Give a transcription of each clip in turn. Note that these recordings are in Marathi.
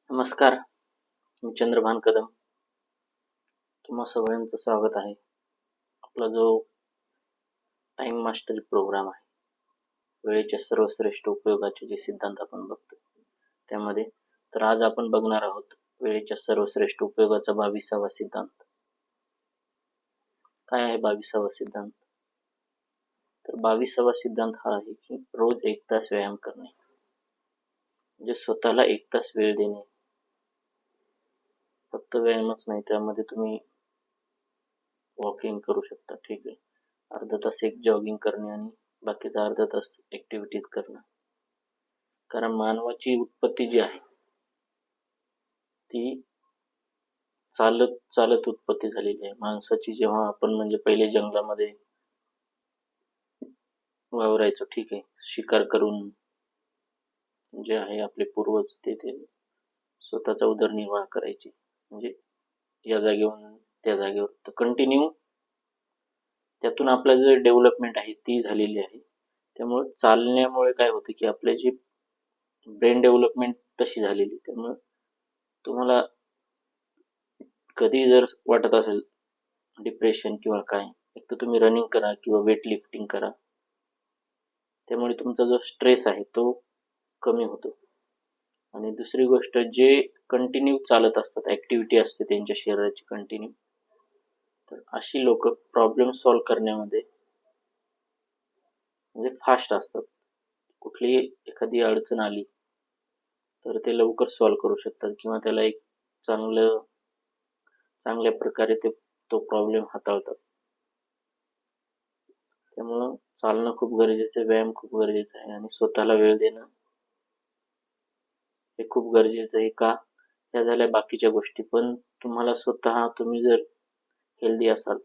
नमस्कार, मी चंद्रभान कदम. तुम्हा सगळ्यांचं स्वागत आहे. आपला जो टाइम मास्टरी प्रोग्राम आहे, वेळेच्या सर्वश्रेष्ठ उपयोगाचे जे सिद्धांत आपण बघतो त्यामध्ये, तर आज आपण बघणार आहोत वेळेच्या सर्वश्रेष्ठ उपयोगाचा 22वा सिद्धांत. काय आहे 22वा सिद्धांत? तर 22वा सिद्धांत हा आहे की रोज 1 तास व्यायाम करणे, म्हणजे स्वतःला 1 तास वेळ देणे. फक्त व्यायामच नाही, त्यामध्ये तुम्ही वॉकिंग करू शकता, ठीक आहे. अर्धा तास एक जॉगिंग करणे आणि बाकीचा अर्धा तास ऍक्टिव्हिटीज करणं. कारण मानवाची उत्पत्ती जी आहे ती चालत चालत उत्पत्ती झालेली आहे. माणसाची जेव्हा आपण म्हणजे पहिले जंगलामध्ये वावरायचो, ठीक आहे, शिकार करून जे आहे आपले पूर्वज ते स्वतःचा उदरनिर्वाह करायचे, म्हणजे या जागेवरून त्या जागेवर. तर कंटिन्यू त्यातून आपलं जे डेव्हलपमेंट आहे ती झालेली आहे. त्यामुळे चालण्यामुळे काय होतं की आपल्या जी ब्रेन डेव्हलपमेंट तशी झालेली. त्यामुळे तुम्हाला कधी जर वाटत असेल डिप्रेशन किंवा काय, एक तर तुम्ही रनिंग करा किंवा वेट लिफ्टिंग करा. त्यामुळे तुमचा जो स्ट्रेस आहे तो कमी होतो. आणि दुसरी गोष्ट, जे कंटिन्यू चालत असतात, ऍक्टिव्हिटी असते त्यांच्या शरीराची कंटिन्यू, तर अशी लोक प्रॉब्लेम सॉल्व्ह करण्यामध्ये म्हणजे फास्ट असतात. कुठलीही एखादी अडचण आली तर ते लवकर सॉल्व्ह करू शकतात किंवा त्याला एक चांगल्या प्रकारे तो प्रॉब्लेम हाताळतात. त्यामुळं चालणं खूप गरजेचं आहे, व्यायाम खूप गरजेचा आहे आणि स्वतःला वेळ देणं हे खूप गरजेचं आहे. का? या झाल्या बाकीच्या गोष्टी, पण तुम्ही जर हेल्दी असाल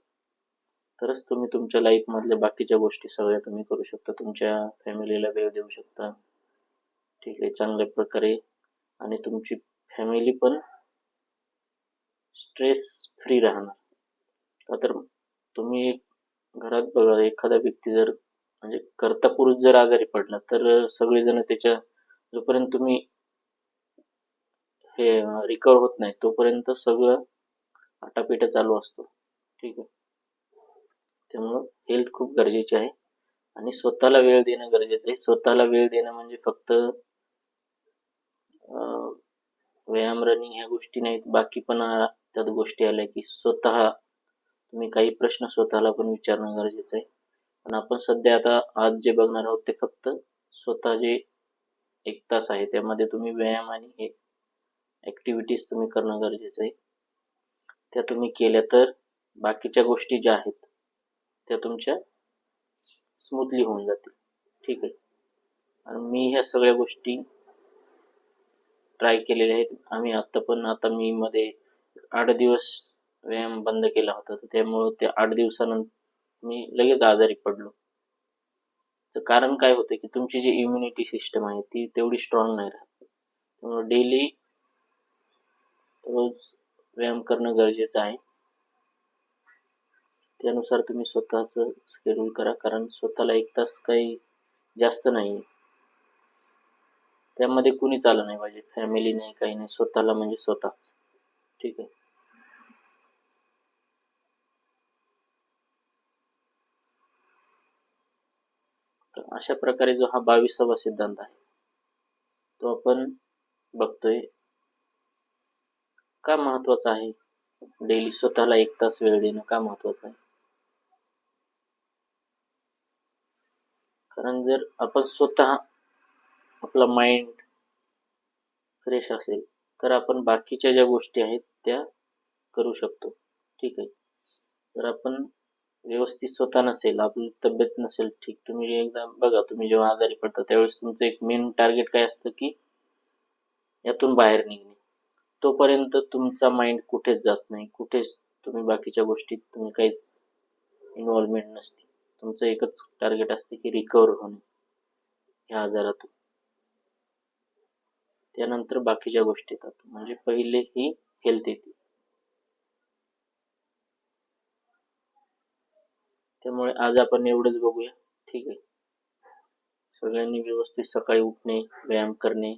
तरच तुम्ही तुमच्या लाईफ मधल्या बाकीच्या गोष्टी सगळ्या तुम्ही करू शकता. तुमच्या फॅमिलीला वेळ देऊ शकता, ठीक आहे, चांगल्या प्रकारे. आणि तुमची फॅमिली पण स्ट्रेस फ्री राहणार. का तर तुम्ही घरात बघा, एखादा व्यक्ती जर म्हणजे कर्ता पुरुष जर आजारी पडला तर सगळेजण त्याच्या जोपर्यंत तुम्ही हे रिकवर होत नाही तोपर्यंत सगळं आटापिटा चालू असतो, ठीक आहे. त्यामुळं हेल्थ खूप गरजेची आहे आणि स्वतःला वेळ देणं गरजेचं आहे. स्वतःला वेळ देणं म्हणजे फक्त व्यायाम, रनिंग ह्या गोष्टी नाहीत, बाकी पण त्यात गोष्टी आल्या की स्वतः तुम्ही काही प्रश्न स्वतःला पण विचारणं गरजेचं आहे. पण आपण सध्या आता आज जे बघणार आहोत ते फक्त स्वतः जे 1 तास आहे त्यामध्ये तुम्ही व्यायाम आणि हे ऍक्टिव्हिटीज तुम्ही करणं गरजेचं आहे. त्या तुम्ही केल्या तर बाकीच्या गोष्टी ज्या आहेत त्या तुमच्या स्मूथली होऊन जातील, ठीक आहे. आणि मी ह्या सगळ्या गोष्टी ट्राय केलेल्या आहेत. आता मी मध्ये 8 दिवस व्यायाम बंद केला होता, तर त्यामुळं त्या 8 दिवसानंतर मी लगेच आजारी पडलो. त्याचं कारण काय होतं की तुमची जी इम्युनिटी सिस्टम आहे ती तेवढी स्ट्रॉंग नाही राहत. त्यामुळे डेली रोज व्यायाम करणं गरजेचं आहे. त्यानुसार तुम्ही स्वतःचं शेड्यूल करा, कारण स्वतःला 1 तास काही जास्त नाही. त्यामध्ये कुणीच आलं नाही पाहिजे, फॅमिली नाही, काही नाही, स्वतःला म्हणजे स्वतःच, ठीक आहे. तर अशा प्रकारे जो हा 22वा सिद्धांत आहे तो आपण बघतोय. का महत्वाचा आहे डेली स्वतःला 1 तास वेळ देणं? का महत्वाचं आहे? कारण जर आपण स्वतः आपला माइंड फ्रेश असेल तर आपण बाकीच्या ज्या गोष्टी आहेत त्या करू शकतो, ठीक आहे. जर आपण व्यवस्थित स्वतः नसेल, आपली तब्येत नसेल ठीक, तुम्ही एकदा बघा, तुम्ही जेव्हा आजारी पडता त्यावेळेस तुमचं एक मेन टार्गेट काय असतं की यातून बाहेर निघणे. तोपर्यंत तुमचा माइंड कुठेच जात नाही, कुठेच तुम्ही बाकीच्या गोष्टीत तुम्ही काहीच इन्व्हॉल्वमेंट नसते. तुमचं एकच टार्गेट असते की रिकवर होणे या आजारातून. त्यानंतर बाकीच्या गोष्टी येतात, म्हणजे पहिले ही हेल्थ येते. त्यामुळे आज आपण एवढंच बघूया, ठीक आहे. सगळ्यांनी व्यवस्थित सकाळी उठणे, व्यायाम करणे,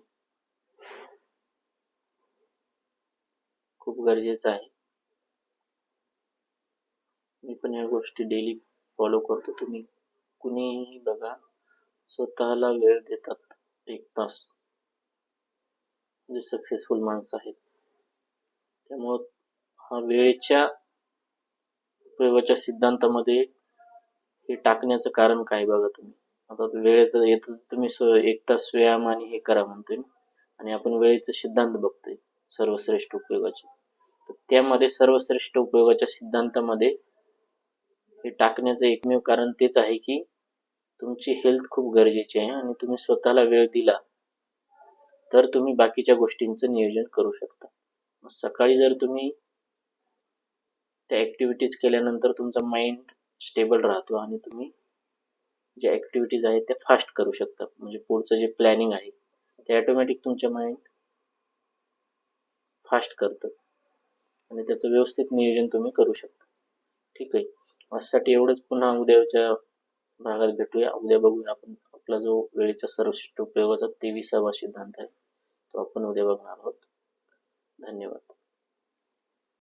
खूप गरजेचं आहे. मी पण या गोष्टी डेली फॉलो करतो. तुम्ही कुणीही बघा, स्वतःला वेळ देतात 1 तास, जे सक्सेसफुल माणसं आहेत. त्यामुळं हा वेळेच्या उपयोगाच्या सिद्धांतामध्ये हे टाकण्याचं कारण काय बघा तुम्ही. आता वेळेचं येतं, तुम्ही 1 तास व्यायाम आणि हे करा म्हणतोय आणि आपण वेळेचे सिद्धांत बघतोय सर्वश्रेष्ठ उपयोगाचे. तर त्यामध्ये सर्वश्रेष्ठ उपयोगाच्या सिद्धांतामध्ये हे टाकण्याचं एकमेव कारण तेच आहे की तुमची हेल्थ खूप गरजेची आहे आणि तुम्ही स्वतःला वेळ दिला तर तुम्ही बाकीच्या गोष्टींचं नियोजन करू शकता. सकाळी जर तुम्ही त्या ॲक्टिव्हिटीज केल्यानंतर तुमचा माइंड स्टेबल राहतो आणि तुम्ही ज्या ॲक्टिव्हिटीज आहेत त्या फास्ट करू शकता. म्हणजे पुढचं जे प्लॅनिंग आहे ते ऑटोमॅटिक तुमच्या माइंड फास्ट करतं आणि त्याचं व्यवस्थित नियोजन तुम्ही करू शकता. ठीक आहे. आजसाठी एवढंच. पुन्हा उद्याच्या भागात भेटूया. उद्या बघूया आपण आपला जो वेळेचा सर्वश्रेष्ठ उपयोगाचा 23वा सिद्धांत आहे तो आपण उद्या बघणार आहोत. धन्यवाद.